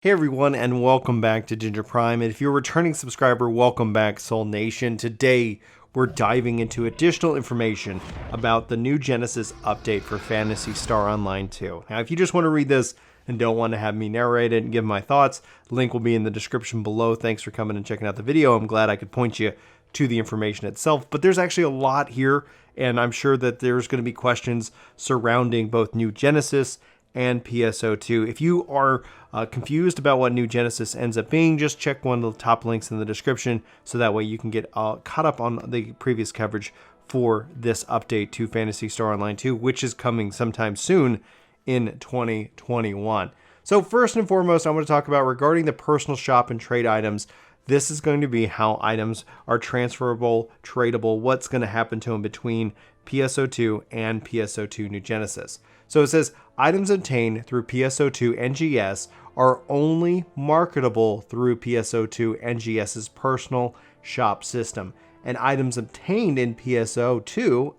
Hey everyone, and welcome back to Ginger Prime. And if you're a returning subscriber, welcome back, Soul Nation. Today, we're diving into additional information about the new Genesis update for Phantasy Star Online 2. Now, if you just want to read this and don't want to have me narrate it and give my thoughts, link will be in the description below. Thanks for coming and checking out the video. I'm glad I could point you to the information itself, but there's actually a lot here, and I'm sure that there's going to be questions surrounding both new Genesis and PSO2. If you are confused about what new Genesis ends up being, just check one of the top links in the description so that way you can get caught up on the previous coverage for this update to Phantasy Star Online 2, which is coming sometime soon in 2021. So first and foremost, I want to talk about regarding the personal shop and trade items. This is going to be how items are transferable, tradable, what's going to happen to them between PSO2 and PSO2 New Genesis. So it says, items obtained through PSO2 NGS are only marketable through PSO2 NGS's personal shop system. And items obtained in PSO2,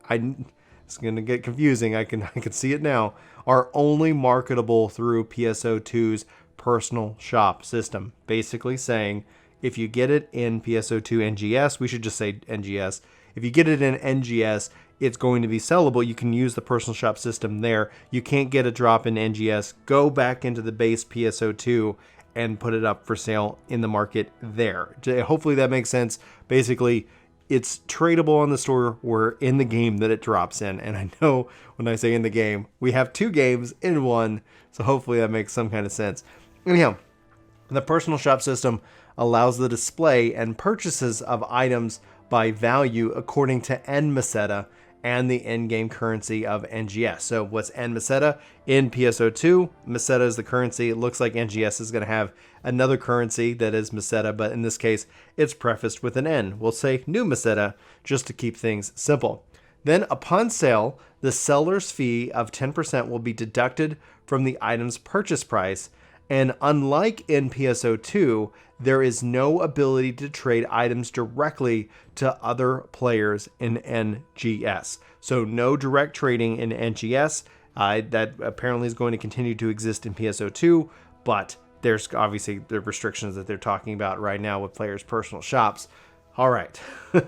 it's going to get confusing, I can see it now, are only marketable through PSO2's personal shop system. Basically saying, if you get it in PSO2 NGS, we should just say NGS. If you get it in NGS, it's going to be sellable. You can use the personal shop system there. You can't get a drop in NGS, go back into the base PSO2 and put it up for sale in the market there. Hopefully that makes sense. Basically, it's tradable on the store or in the game that it drops in. And I know when I say in the game, we have two games in one. So hopefully that makes some kind of sense. Anyhow, the personal shop system allows the display and purchases of items by value according to N Meseta and the in-game currency of NGS. So what's N Meseta? In PSO2, Meseta is the currency. It looks like NGS is going to have another currency that is Meseta, but in this case, it's prefaced with an N. We'll say New Meseta just to keep things simple. Then upon sale, the seller's fee of 10% will be deducted from the item's purchase price. And unlike in PSO2, there is no ability to trade items directly to other players in NGS. So no direct trading in NGS. That apparently is going to continue to exist in PSO2, but there's obviously the restrictions that they're talking about right now with players' personal shops. All right.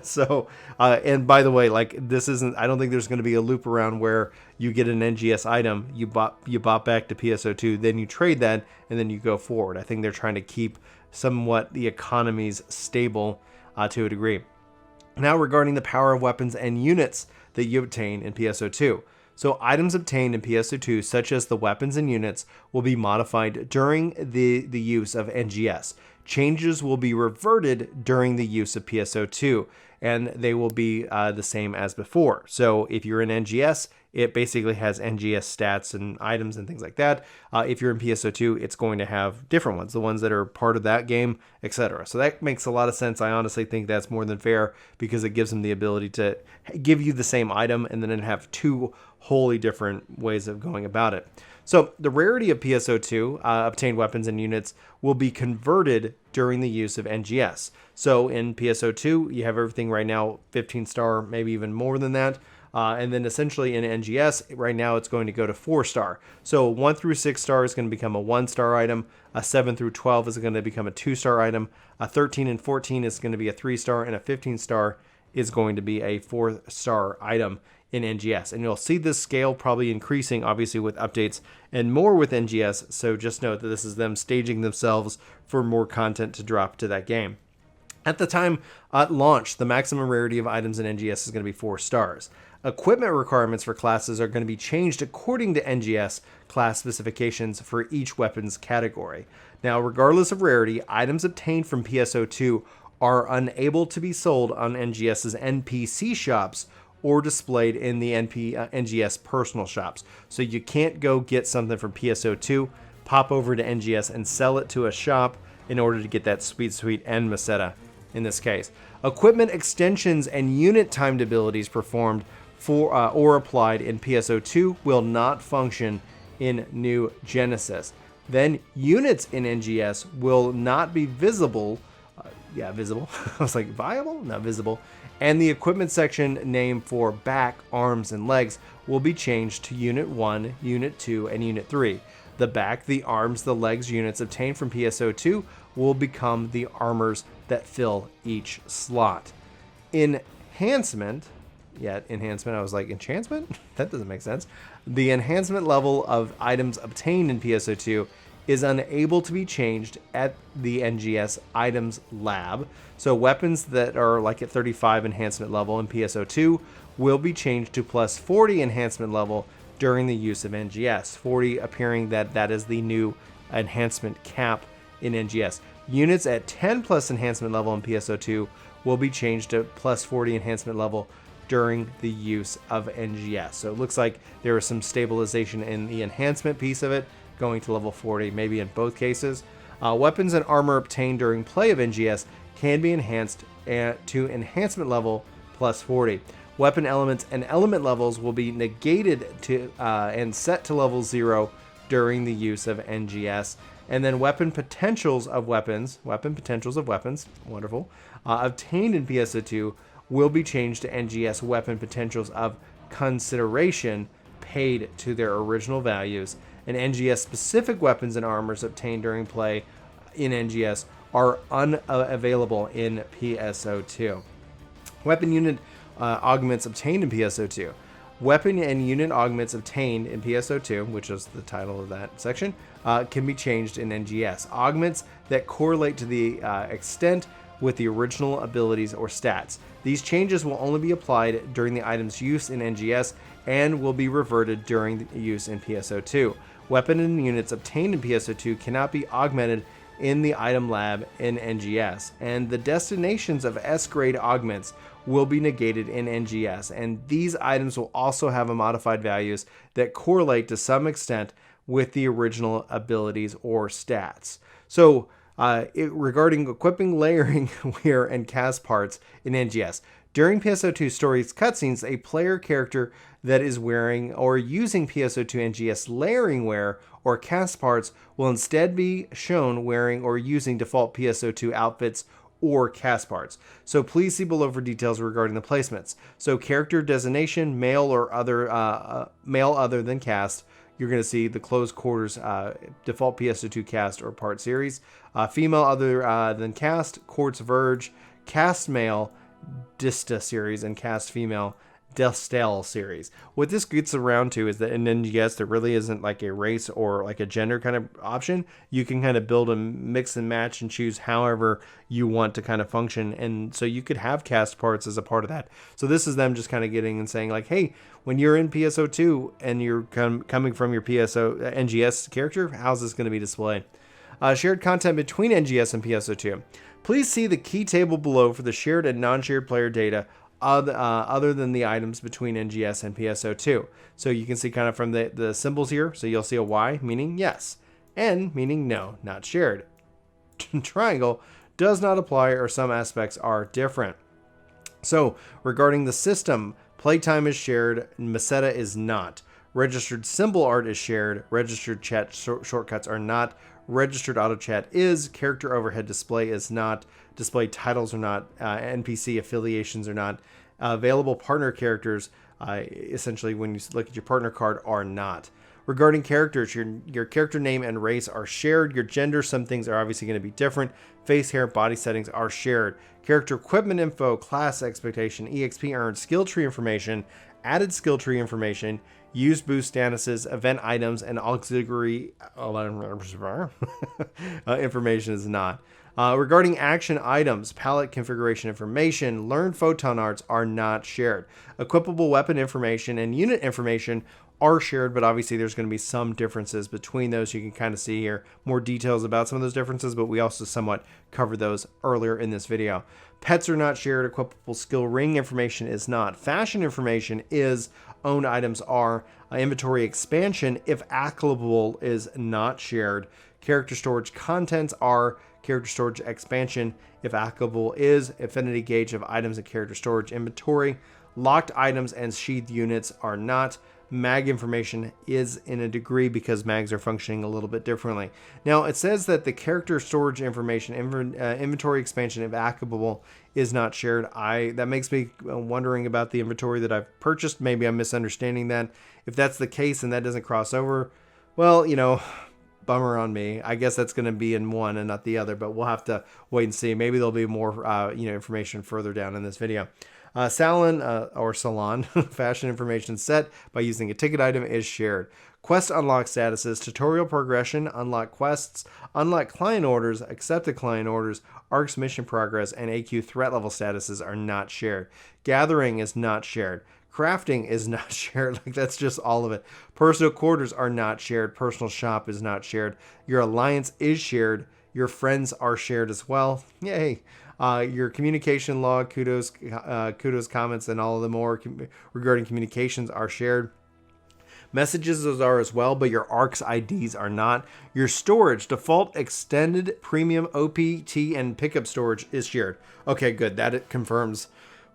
So, and by the way, like this isn't, I don't think there's going to be a loop around where you get an NGS item, you bought back to PSO2, then you trade that, and then you go forward. I think they're trying to keep somewhat the economies stable to a degree. Now regarding the power of weapons and units that you obtain in PSO2. So items obtained in PSO2, such as the weapons and units, will be modified during the use of NGS. Changes will be reverted during the use of PSO2, and they will be the same as before. So if you're in NGS, it basically has NGS stats and items and things like that. If you're in PSO2, it's going to have different ones, the ones that are part of that game, etc. So that makes a lot of sense. I honestly think that's more than fair because it gives them the ability to give you the same item and then have two wholly different ways of going about it. So the rarity of PSO2, obtained weapons and units, will be converted during the use of NGS. So in PSO2, you have everything right now 15 star, maybe even more than that. And then essentially in NGS, right now it's going to go to 4 star. So 1 through 6 star is going to become a 1 star item. A 7 through 12 is going to become a 2 star item. A 13 and 14 is going to be a 3 star, and a 15 star is going to be a 4 star item in NGS. And you'll see this scale probably increasing, obviously, with updates and more with NGS. So just note that this is them staging themselves for more content to drop to that game. At the time at launch, the maximum rarity of items in NGS is going to be 4 stars. Equipment requirements for classes are going to be changed according to NGS class specifications for each weapons category. Now, regardless of rarity, items obtained from PSO2 are unable to be sold on NGS's NPC shops or displayed in the NGS personal shops. So you can't go get something from PSO2, pop over to NGS and sell it to a shop in order to get that sweet N Meseta in this case. Equipment extensions and unit timed abilities performed for or applied in PSO2 will not function in New Genesis. Then units in NGS will not be visible. Visible. I was like, viable? Not visible. And the equipment section name for back, arms, and legs will be changed to Unit 1, Unit 2, and Unit 3. The back, the arms, the legs units obtained from PSO2 will become the armors that fill each slot. Enhancement, I was like, enchantment? That doesn't make sense. The enhancement level of items obtained in PSO2 is unable to be changed at the NGS items lab. So weapons that are like at 35 enhancement level in PSO2 will be changed to plus 40 enhancement level during the use of NGS. 40 appearing that is the new enhancement cap in NGS. Units at 10 plus enhancement level in PSO2 will be changed to plus 40 enhancement level during the use of NGS. So it looks like there is some stabilization in the enhancement piece of it, going to level 40, maybe in both cases. Weapons and armor obtained during play of NGS can be enhanced to enhancement level plus 40. Weapon elements and element levels will be negated to and set to level 0 during the use of NGS. And then weapon potentials of weapons, wonderful, obtained in PSO2 will be changed to NGS weapon potentials of consideration paid to their original values. And NGS specific weapons and armors obtained during play in NGS are unavailable in PSO2. Weapon unit augments obtained in PSO2. Weapon and unit augments obtained in PSO2, which is the title of that section, can be changed in NGS. Augments that correlate to the extent with the original abilities or stats. These changes will only be applied during the item's use in NGS and will be reverted during the use in PSO2. Weapon and units obtained in PSO2 cannot be augmented in the item lab in NGS, and the destinations of S-grade augments will be negated in NGS, and these items will also have a modified values that correlate to some extent with the original abilities or stats. So regarding equipping, layering, wear, and cast parts in NGS, during PSO2 stories cutscenes, a player character that is wearing or using PSO2 NGS layering wear or cast parts will instead be shown wearing or using default PSO2 outfits or cast parts. So please see below for details regarding the placements. So character designation, male or other male other than cast, you're going to see the closed quarters default PSO2 cast or part series. Female other than cast, quartz verge, cast male, Dista series, and cast female, Destel series. What this gets around to is that in NGS there really isn't like a race or like a gender kind of option. You can kind of build a mix and match and choose however you want to kind of function, and so you could have cast parts as a part of that. So this is them just kind of getting and saying like, hey, when you're in PSO2 and you're coming from your NGS character, how's this going to be displayed? Shared content between NGS and PSO2. Please see the key table below for the shared and non-shared player data other than the items between NGS and PSO2. So you can see kind of from the symbols here. So you'll see a Y meaning yes, N meaning no, not shared. Triangle does not apply, or some aspects are different. So regarding the system, playtime is shared, Meseta is not. Registered symbol art is shared. Registered chat shortcuts are not. Registered auto chat is. Character overhead display is not. Display titles are not. NPC affiliations are not. Available partner characters, essentially when you look at your partner card, are not. Regarding characters, your character name and race are shared. Your gender, some things are obviously going to be different. Face, hair, body settings are shared. Character equipment info, class expectation, EXP earned, skill tree information, added skill tree information, used boost statuses, event items, and auxiliary information is not. Regarding action items, palette configuration information, learned photon arts are not shared. Equipable weapon information and unit information are shared, but obviously there's going to be some differences between those. You can kind of see here more details about some of those differences, but we also somewhat covered those earlier in this video. Pets are not shared. Equipable skill ring information is not. Fashion information is. Owned items are. Inventory expansion, if applicable, is not shared. Character storage contents are. Character storage expansion, if applicable, is. Affinity gauge of items and character storage inventory. Locked items and sheathed units are not. Mag information is in a degree because mags are functioning a little bit differently. Now it says that the character storage information, inventory expansion, if applicable, is not shared. That makes me wondering about the inventory that I've purchased. Maybe I'm misunderstanding that. If that's the case and that doesn't cross over, well, you know, Bummer on me. I guess that's going to be in one and not the other, but we'll have to wait and see. Maybe there'll be more information further down in this video. Salon fashion information set by using a ticket item is shared. Quest unlock statuses, tutorial progression, unlock quests, unlock client orders, accepted client orders, ARC's mission progress, and AQ threat level statuses are not shared. Gathering is not shared. Crafting is not shared. Like, that's just all of it. Personal quarters are not shared. Personal shop is not shared. Your alliance is shared. Your friends are shared as well. Yay. Your communication log, kudos, comments, and all of the more regarding communications are shared. Messages are as well, but your ARC's IDs are not. Your storage, default, extended, premium, OPT, and pickup storage is shared. Okay, good. That it confirms.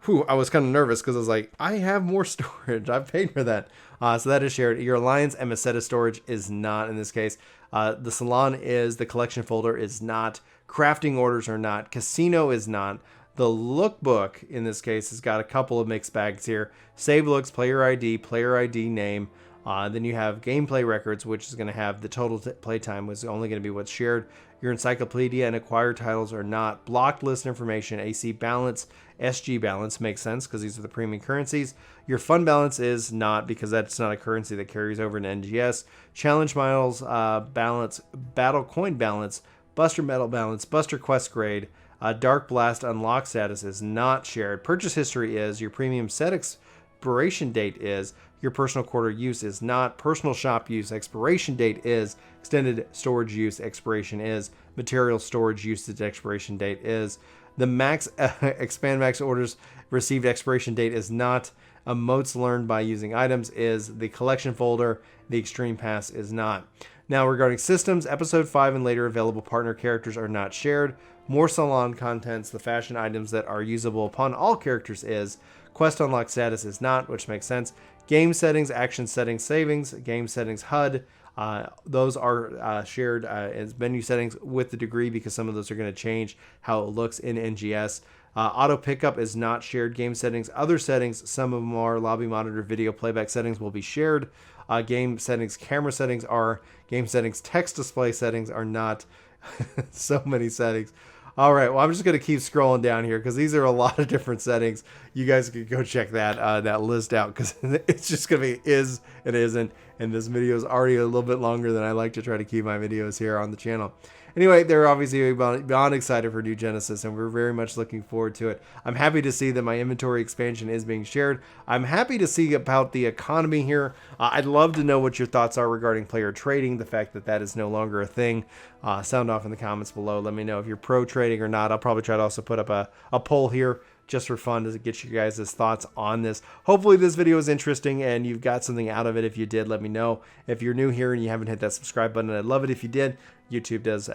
Whew, I was kind of nervous because I was like, I have more storage. I've paid for that. So that is shared. Your Alliance and Meseta storage is not in this case. The Salon is, the collection folder is not. Crafting orders are not. Casino is not. The lookbook in this case has got a couple of mixed bags here. Save looks, player ID name. Then you have gameplay records, which is going to have the total playtime was only going to be what's shared. Your encyclopedia and acquired titles are not. Blocked list information, AC balance, SG balance makes sense because these are the premium currencies. Your fund balance is not, because that's not a currency that carries over to NGS. Challenge miles balance, battle coin balance, Buster medal balance, Buster quest grade, Dark Blast unlock status is not shared. Purchase history is. Your premium set expiration date is. Your personal quarter use is not. Personal shop use expiration date is. Extended storage use expiration is. Material storage usage expiration date is. The max expand max orders received expiration date is not. Emotes learned by using items is. The collection folder, the extreme pass is not. Now regarding systems, episode 5 and later available partner characters are not shared. More Salon contents, the fashion items that are usable upon all characters is. Quest unlock status is not, which makes sense. Game settings, action settings, savings, game settings, HUD. Those are shared as menu settings with the degree, because some of those are going to change how it looks in NGS. Auto pickup is not shared. Game settings, other settings, some of them are. Lobby monitor, video playback settings will be shared. Game settings, camera settings are. Game settings, text display settings are not. So many settings. All right, well, I'm just going to keep scrolling down here because these are a lot of different settings. You guys can go check that list out, because it's just going to be is and isn't. And this video is already a little bit longer than I like to try to keep my videos here on the channel. Anyway, they're obviously beyond excited for New Genesis, and we're very much looking forward to it. I'm happy to see that my inventory expansion is being shared. I'm happy to see about the economy here. I'd love to know what your thoughts are regarding player trading, the fact that that is no longer a thing. Sound off in the comments below. Let me know if you're pro trading or not. I'll probably try to also put up a poll here just for fun to get you guys' thoughts on this. Hopefully this video is interesting and you've got something out of it. If you did, let me know. If you're new here and you haven't hit that subscribe button, I'd love it if you did. YouTube does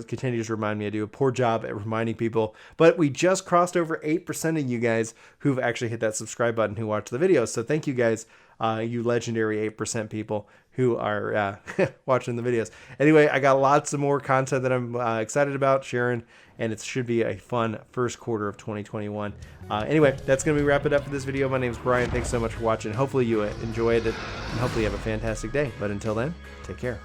continues to remind me I do a poor job at reminding people, but we just crossed over 8% of you guys who've actually hit that subscribe button who watch the videos. So thank you guys, you legendary 8% people who are watching the videos. Anyway, I got lots of more content that I'm excited about sharing, and it should be a fun first quarter of 2021. Anyway, that's going to be wrap it up for this video. My name is Brian. Thanks so much for watching. Hopefully you enjoyed it, and hopefully you have a fantastic day. But until then, take care.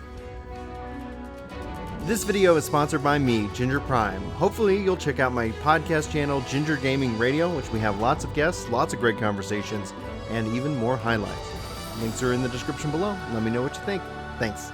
This video is sponsored by me, Ginger Prime. Hopefully you'll check out my podcast channel, Ginger Gaming Radio, which we have lots of guests, lots of great conversations, and even more highlights. Links are in the description below. Let me know what you think. Thanks.